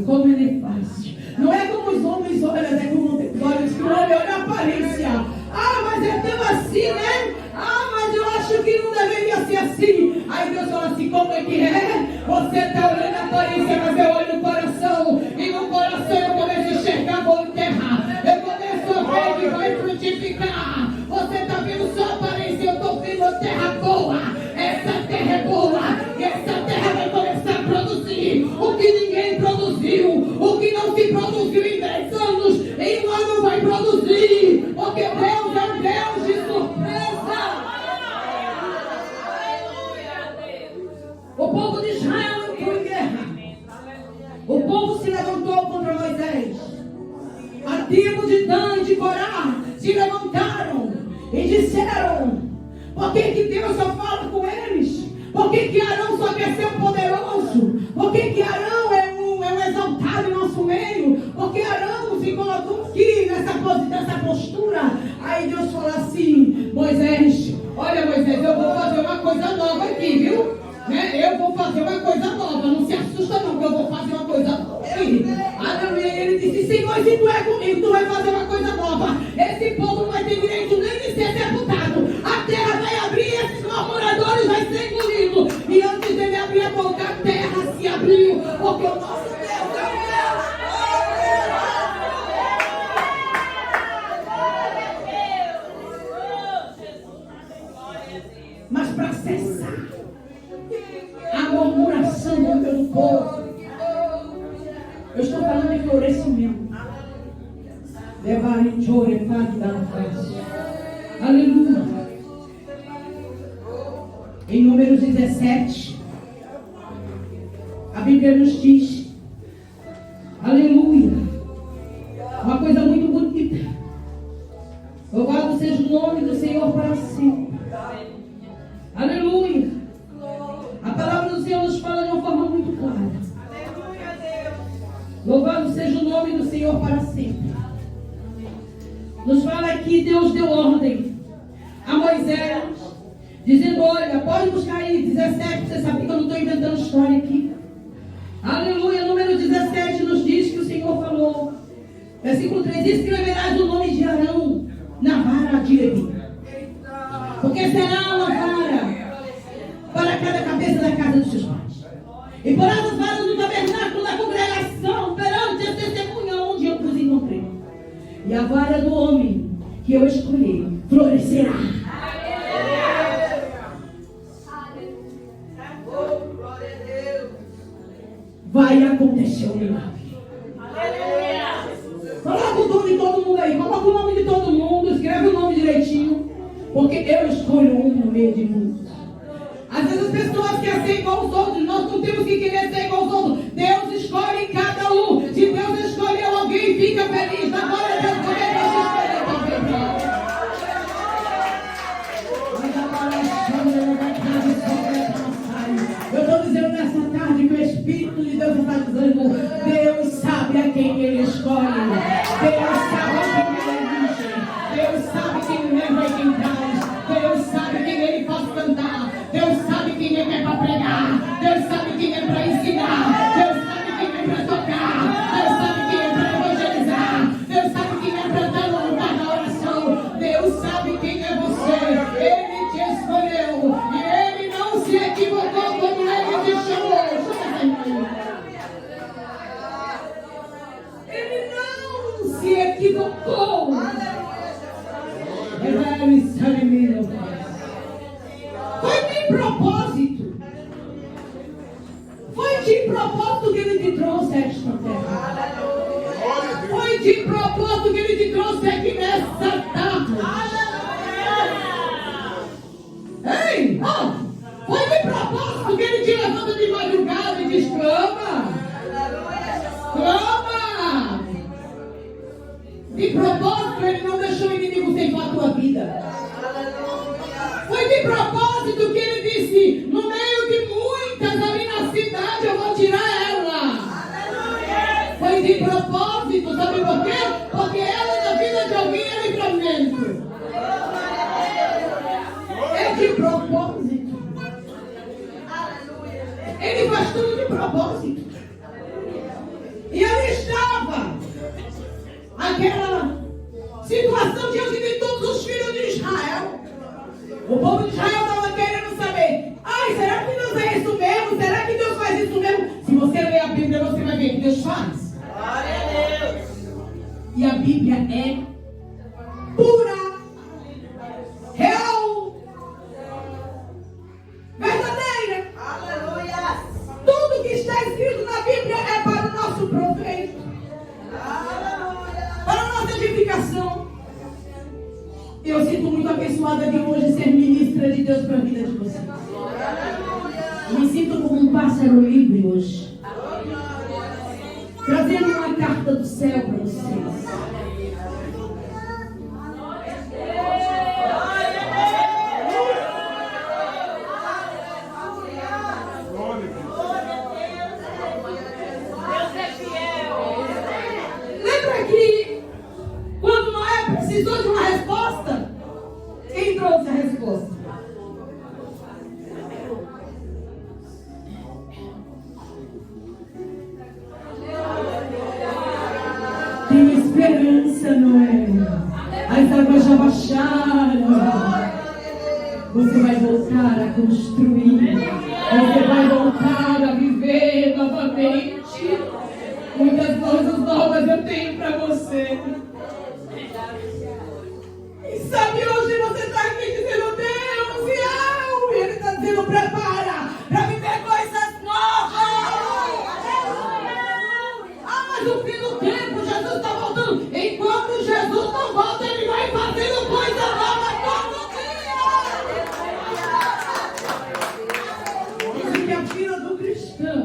Como ele faz. Não é como os homens olham, é como os olhos que o homem olha a aparência. Ah, mas é tão assim, né? Ah, mas eu acho que não deveria ser assim. Aí Deus fala assim, como é que é? Você está olhando a aparência, mas eu olho no coração. E no coração eu começo a enxergar boa terra. Eu começo a ver que vai frutificar. Você está vendo só a aparência, eu estou vendo a terra boa. Essa terra é boa. E essa terra vai começar a produzir o que ninguém produziu. O que não se produziu em 10 anos, em um ano vai produzir. Porque Deus é um Deus de surpresa. O povo de Israel entrou em guerra. O povo se levantou contra Moisés. A tribo de Dan e de Corá se levantaram e disseram: por que Deus só fala com eles? Por que Arão só quer ser um poderoso? Por que Arão é um exaltado em nosso meio? Porque Arão se colocou aqui nessa postura. Aí Deus falou assim: Moisés, olha Moisés, eu vou fazer uma coisa nova aqui, viu? Eu vou fazer uma coisa nova. Não se assusta não, que eu vou fazer uma coisa nova aqui. Aleluia. Ele disse: Senhor, se tu é comigo, tu vai fazer uma coisa nova. Esse povo não vai ter direito nem de ser sepultado. A terra vai abrir e esses murmuradores vão ser engolidos. E antes dele abrir a boca, a terra se abriu. Porque o nosso Deus é um Deus. Mas para cessar a murmuração do povo, eu estou falando de florescimento. Levar em chore parte da face. Aleluia. Em Números 17, a Bíblia nos diz, aleluia, uma coisa muito bonita. Louvado seja o nome do Senhor para sempre. Aleluia. A palavra do Senhor nos fala de uma forma muito clara. Louvado seja o nome do Senhor para sempre. Nos fala que Deus deu ordem a Moisés, dizendo: olha, pode buscar aí 17, você sabe que eu não estou inventando história aqui. Aleluia, número 17 nos diz que o Senhor falou, versículo 3: escreverás o nome de Arão na vara de Levi, porque será uma vara para cada cabeça da casa dos seus pais, e porás as varas no tabernáculo da congregação perante a testemunha onde eu vos encontrei. E a vara do homem que eu escolhi florescerá. Vai acontecer um milagre. Coloca o nome de todo mundo aí. Coloca o nome de todo mundo. Escreve o nome direitinho. Porque eu escolho um no meio de muitos. Às vezes as pessoas querem ser igual aos outros. Nós não temos que querer ser igual aos outros. Deus escolhe cada um. Se Deus escolheu alguém, fica feliz. Agora Deus escolheu alguém. Eu estou dizendo nessa tarde que o Espírito de Deus está dizendo: Deus sabe a quem Ele escolhe. Deus sabe a quem Ele elige. Deus sabe quem leva e quem traz. Deus sabe quem Ele faz cantar. Deus sabe quem Ele é para pregar. Deus sabe quem é para ensinar. Deus sabe quem é para tocar. Deus sabe quem é para evangelizar. Deus sabe quem é para estar no lugar da oração. Deus sabe quem é você. Ele te escolheu. E Ele não se equivocou quando Ele te chamou. Ele não se equivocou. Foi de propósito. Foi de propósito que Ele te trouxe a esta terra. Foi de propósito que Ele te trouxe aqui nessa tarde. Ei, foi de propósito que Ele te levanta de madrugada e diz: clama. Clama. De propósito Ele não deixou o inimigo ceifar a tua vida. Foi de propósito que Ele disse: no meio de muitas ali na cidade eu vou tirar ela. Foi de propósito, sabe por quê? Porque ela na vida de alguém é livramento. É de propósito. Ele faz tudo de propósito. E ali estava aquela situação diante de todos os filhos de Israel. O povo de Israel estava querendo saber: ai, será que Deus é isso mesmo? Será que Deus faz isso mesmo? Se você ler a Bíblia, você vai ver que Deus faz. Glória a Deus. E a Bíblia é pura, real, verdadeira. Aleluia. Tudo que está escrito na Bíblia é para o nosso proveito. Aleluia. Para a nossa edificação. Eu sinto muito abençoada de hoje ser ministra de Deus para a vida de vocês. Me sinto como um pássaro livre hoje, trazendo uma carta do céu para vocês. Lembra que quando Noé precisou de uma resposta, quem trouxe a resposta? Tem esperança, Noé. As águas já baixaram. Você vai voltar a construir. Você vai voltar a viver novamente. Muitas coisas novas eu tenho para você. E sabe, hoje você está aqui dizendo: Deus, e Ele está dizendo: prepara para viver coisas novas. Mas o fim do tempo, Jesus está voltando. Enquanto Jesus não volta, Ele vai fazendo coisa nova todo dia. Dizem que a vida do cristão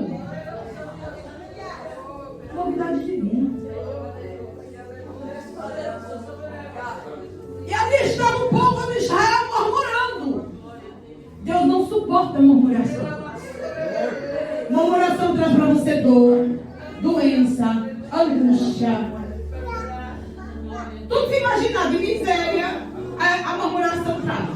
é novidade divina. E ali estava o povo de Israel murmurando. Deus não suporta murmuração. Murmuração traz para você dor, doença, angústia. Tudo se imagina de miséria, a murmuração traz.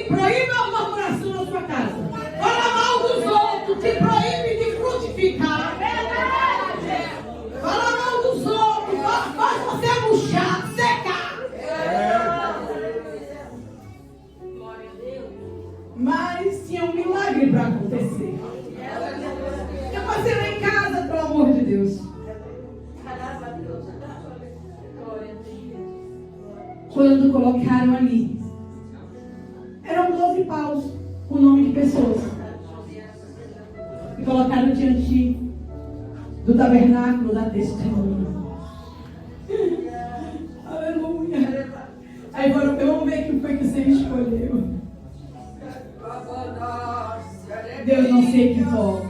Proíba a murmuração na sua casa. Fala mal dos outros, te proíbe de frutificar. Fala mal dos outros, faz você murchar, secar. Mas tinha um milagre para acontecer. Eu passei lá em casa, pelo amor de Deus. quando colocaram ali, eram 12 paus, o nome de pessoas, e colocaram diante do tabernáculo da testemunha. Aleluia. Aí foram, vamos ver quem foi que você escolheu. Deus não se equivoca.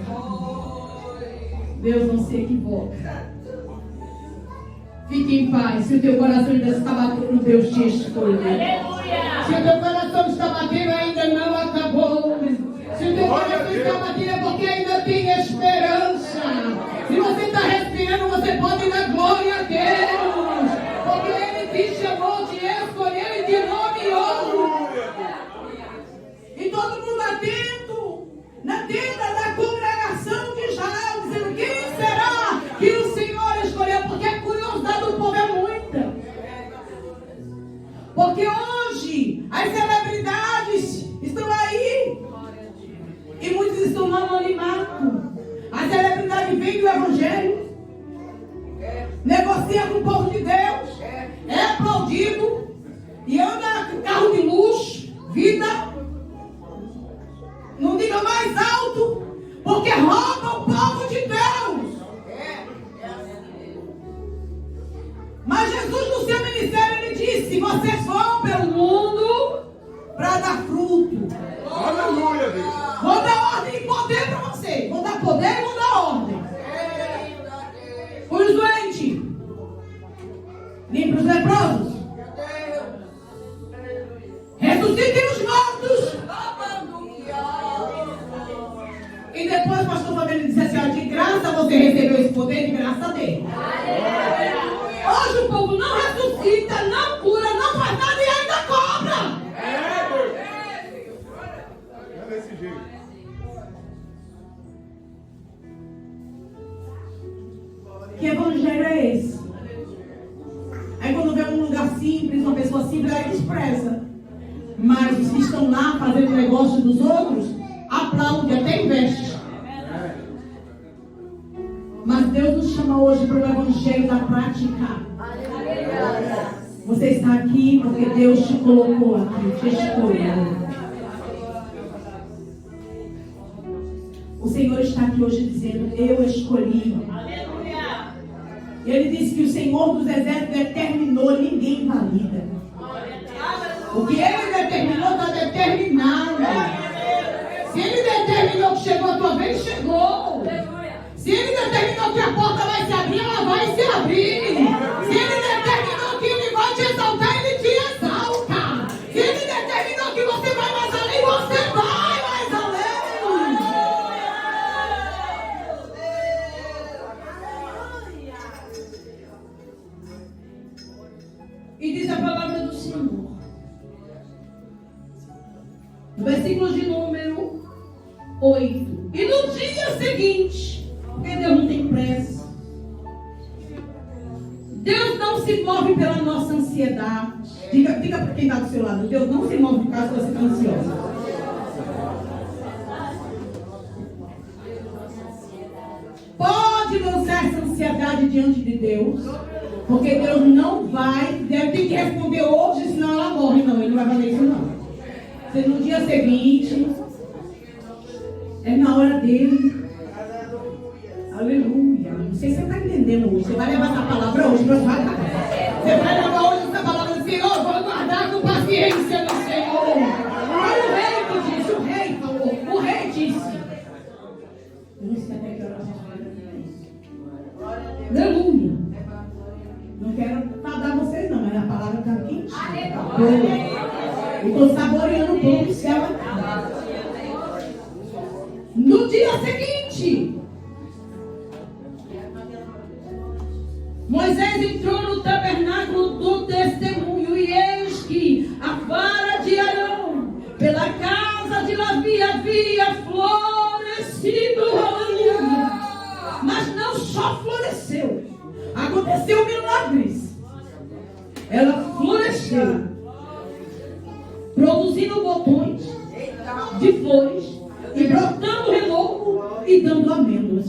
Deus não se equivoca. Fique em paz. Se o teu coração ainda está batendo, Deus te escolheu. Se o teu coração está batendo, ainda não acabou. Se o teu coração está batendo, é porque ainda tem esperança. Se você está respirando, você pode dar glória a Deus. Porque Ele te chamou, te escolheu e te nomeou. E todo mundo atento, na tenda da congregação de Israel, dizendo: quem será que o Senhor escolheu? Porque a curiosidade do povo é muita. Porque hoje as celebridades estão aí e muitos estão no anonimato. A celebridade vem do Evangelho, negocia com o povo de Deus, é aplaudido e anda com carro de luxo, vida, não diga mais alto, porque rouba o povo de Deus. Mas Jesus, no seu ministério, Ele disse: vocês vão pelo mundo para dar fruto. Aleluia, Deus. Vou dar ordem e poder para você. Vou dar poder e vou dar ordem. Os doentes, limpe os leprosos, ressuscitem os mortos. E depois o pastor Fabiano disse assim: de graça você recebeu esse poder, de graça dele. Hoje o povo não ressuscita, não cura, não faz nada e ainda cobra. É desse jeito. Que evangelho é esse? Aí quando vê um lugar simples, uma pessoa simples, aí despreza. Mas os que estão lá fazendo o negócio dos outros, aplaudem, até investe. Mas Deus nos chama hoje para o evangelho da prática. Você está aqui porque Deus te colocou aqui, te escolheu. O Senhor está aqui hoje dizendo: eu escolhi. Ele disse que o Senhor dos Exércitos determinou, ninguém valida. O que Ele determinou está determinado. Se Ele determinou que chegou a tua vez, chegou. Se Ele determinou que a porta vai se abrir, ela vai se abrir. Se Ele determinou que Ele vai te exaltar, Ele te exalta. Se Ele determinou que você vai mais além, você vai mais além. E diz a palavra do Senhor, no versículo de número 8. E no dia seguinte, porque Deus não tem pressa, Deus não se move pela nossa ansiedade. Diga para quem está do seu lado: Deus não se move por causa que você está ansiosa. Pode lançar essa ansiedade diante de Deus, porque Deus não vai, deve ter que responder hoje, senão ela morre. Não, Ele não vai fazer isso não. Se no dia seguinte, é na hora dele. Aleluia. Não sei se você está entendendo hoje. Você vai levar essa palavra hoje para sua casa. Você vai levar hoje essa palavra do Senhor. Vou aguardar com paciência no Senhor. Olha o rei que disse. O rei falou. O rei disse. Eu não sei até que hora você vai. Aleluia. Não quero dar vocês não, mas a palavra está quente. Eu estou saboreando o pão do céu. No dia seguinte, Moisés entrou no tabernáculo do testemunho, e eis que a vara de Arão pela casa de Levi havia florescido. Aleluia. Mas não só floresceu, aconteceu milagres. Ela floresceu, produzindo botões de flores e brotando renovo e dando amêndoas.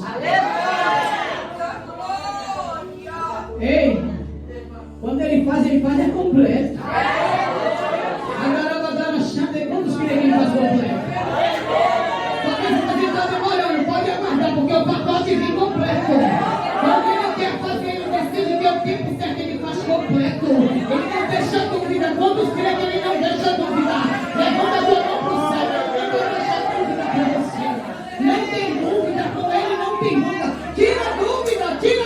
Ei, Quando ele faz é completo. Agora vai dar a chave. Quantos creem que ele faz completo? Porque você está demorando, pode aguardar, porque o pacote vem completo. Quando ele quer fazer, ele decide que é o tempo certo, ele faz completo. Ele não deixa dúvida. Quantos creem que ele não deixa dúvida? Levanta a tua mão para o céu. Ele não deixa dúvida para você. Não tem dúvida com ele, não tem dúvida. Tira a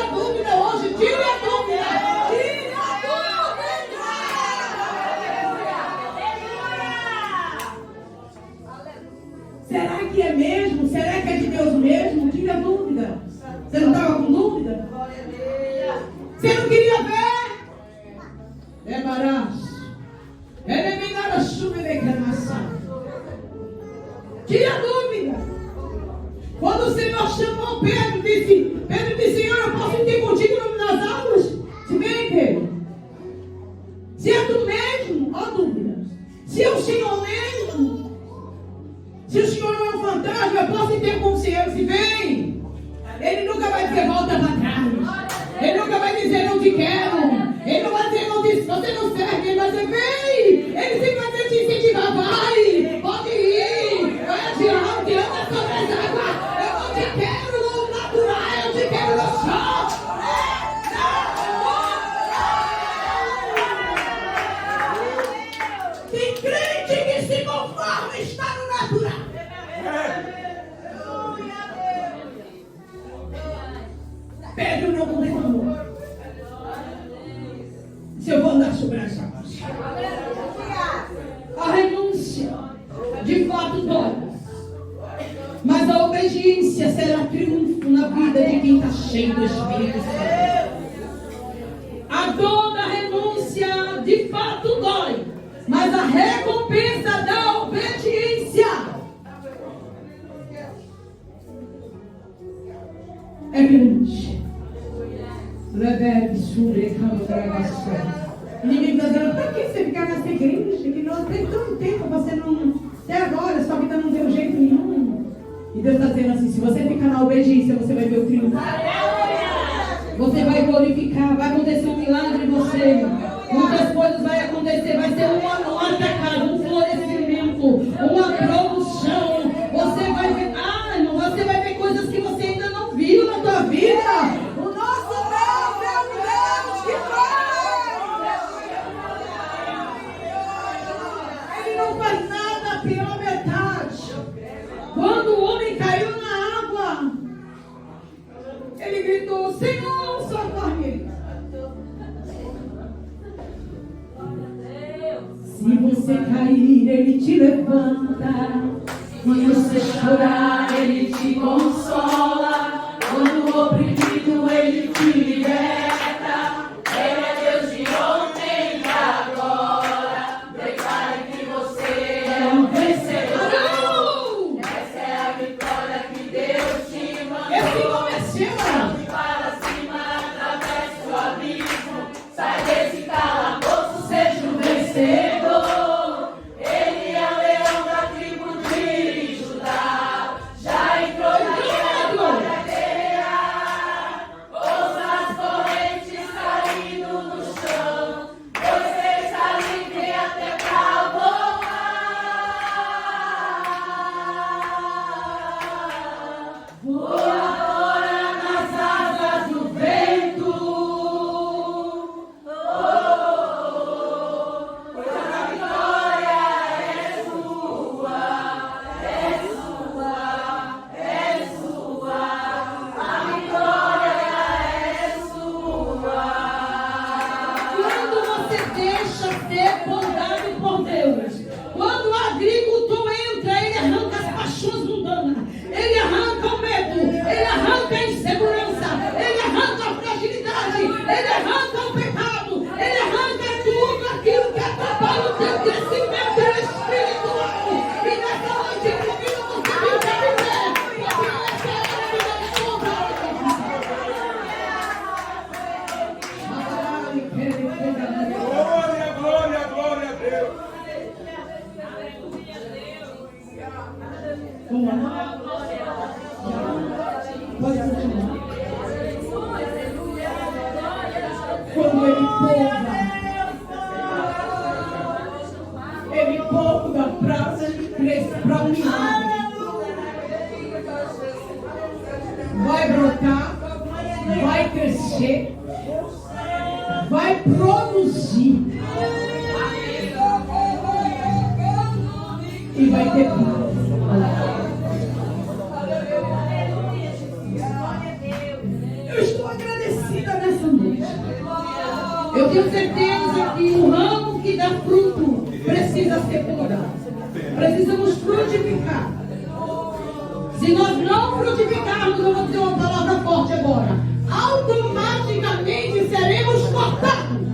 dúvida hoje, tira a dúvida. Será que é mesmo? Será que é de Deus mesmo? Tira a dúvida. Você não estava com dúvida? Você não queria ver? É barato. Eliminar a chuva de encarnação. Tira a dúvida. Quando o Senhor chamou Pedro disse, Senhor, eu posso ir contigo nas águas? Se bem, Pedro. Se é tu mesmo, ó dúvida. Se é o Senhor mesmo. Se o Senhor não é um fantasma, eu posso ter consciência. Se vem. Ele nunca vai dizer volta para trás. Ele nunca vai dizer não te quero. Ele não vai dizer não te, você não serve. Ele vai dizer vem. Ele simplesmente te incentivar. Vai. Pode ir. Vai adiante. Anda sobre as águas. Eu não te quero no natural. Eu te quero no chão. Tem crente que se conforma está no natural. Pedro não reclamou. Se eu vou andar sobre as águas. A renúncia de fato dói. Mas a obediência será triunfo na vida de quem está cheio do Espírito Santo. A dor da renúncia de fato dói. Mas a recompensa da obediência é grande. Rebelde, surecando, gravação. Ninguém está dizendo, para que você ficar nessa igreja? Que não tem tanto tempo, você não. Até agora, sua vida não deu jeito nenhum. E Deus está dizendo assim: se você ficar na obediência, você vai ver o triunfo. Você vai glorificar, vai acontecer um milagre em você. Muitas coisas vai acontecer, vai ser um atacado, um florescimento, uma produção. Você vai ver, irmão, você vai ver coisas que você ainda não viu na tua vida. O nosso Deus é um Deus que faz. Ele não faz nada pela metade. Quando o homem caiu na água, ele gritou: Senhor, socorre. Se você cair, ele te levanta. Quando você chorar, ele te consola. Quando o oprimido, ele te liberta. Ele é Deus de ontem e agora. Declare que você é um vencedor. Essa é a vitória que Deus te mandou. Esse nome é seu. Para cima, através do abismo. Sai desse calabouço, seja um vencedor. Pode continuar. Quando ele Ele poupa para um milagre. Vai brotar, vai crescer, vai produzir e vai ter paz. Eu estou agradecida nessa noite. Eu tenho certeza que o ramo que dá fruto precisa ser podado. Precisamos frutificar. Se nós não frutificarmos, eu vou dizer uma palavra forte agora. Automaticamente seremos cortados.